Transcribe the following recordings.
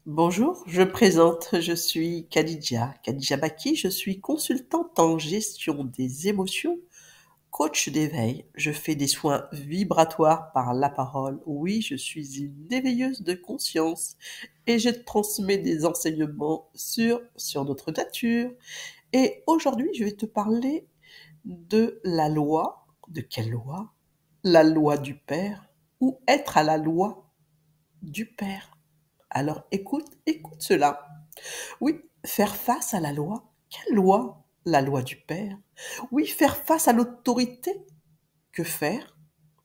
Bonjour, je me présente, je suis Khadija Baki, je suis consultante en gestion des émotions, coach d'éveil. Je fais des soins vibratoires par la parole. Oui, je suis une éveilleuse de conscience et je transmets des enseignements sur notre nature. Et aujourd'hui, je vais te parler de la loi. De quelle loi? La loi du Père ou être à la loi du Père. Alors écoute cela. Oui, faire face à la loi. Quelle loi? La loi du Père. Oui, faire face à l'autorité. Que faire?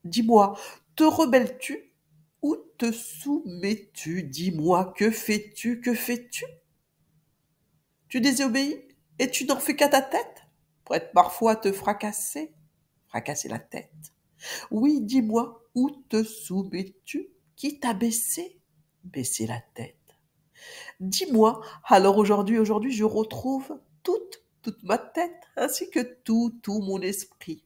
Dis-moi, te rebelles-tu ou te soumets-tu? Dis-moi, que fais-tu? Que fais-tu? Tu désobéis et tu n'en fais qu'à ta tête? Prête parfois à te fracasser la tête. Oui, dis-moi, où te soumets-tu? Qui t'a baissé la tête? Dis-moi, alors aujourd'hui, je retrouve toute ma tête, ainsi que tout mon esprit.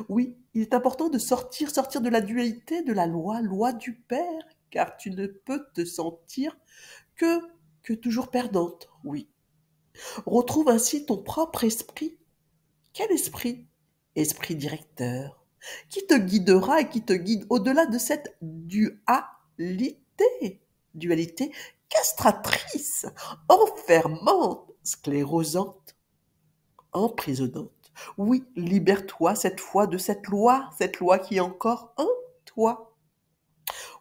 Oui, il est important de sortir de la dualité de la loi du Père, car tu ne peux te sentir que, que toujours perdante, oui. Retrouve ainsi ton propre esprit. Quel esprit? Esprit directeur, qui te guidera et qui te guide au-delà de cette dualité castratrice, enfermante, sclérosante, emprisonnante. Oui, libère-toi cette fois de cette loi qui est encore en toi.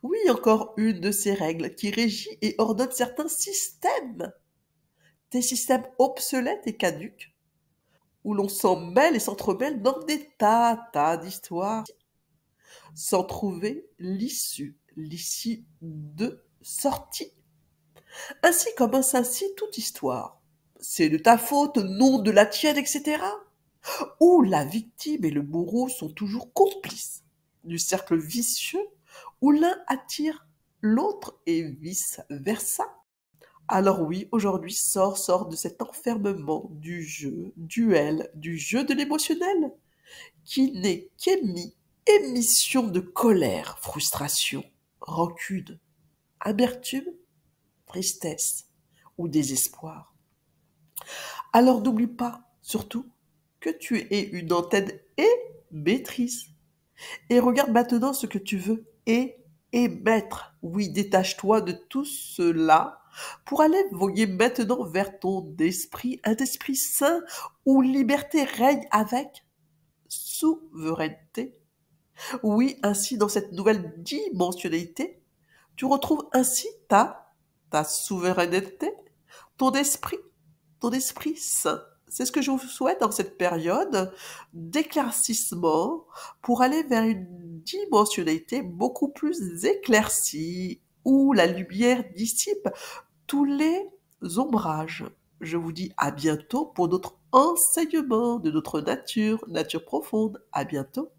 Oui, encore une de ces règles qui régit et ordonne certains systèmes, des systèmes obsolètes et caduques, où l'on s'en mêle et s'entremêle dans des tas d'histoires, sans trouver l'issue de sortie. Ainsi commence ainsi toute histoire. C'est de ta faute, non de la tienne, etc. Où la victime et le bourreau sont toujours complices du cercle vicieux où l'un attire l'autre et vice-versa. Alors oui, aujourd'hui, sors de cet enfermement du du jeu de l'émotionnel, qui n'est émission de colère, frustration, rancune, amertume, tristesse ou désespoir. Alors n'oublie pas, surtout, que tu es une antenne émettrice. Et regarde maintenant ce que tu veux émettre. Oui, détache-toi de tout cela pour aller voguer maintenant vers ton esprit, un esprit sain où liberté règne avec souveraineté. Oui, ainsi dans cette nouvelle dimensionnalité, tu retrouves ainsi ta souveraineté, ton esprit, ton esprit sain. C'est ce que je vous souhaite dans cette période d'éclaircissement pour aller vers une dimensionnalité beaucoup plus éclaircie, où la lumière dissipe tous les ombrages. Je vous dis à bientôt pour d'autres enseignements de notre nature profonde. À bientôt.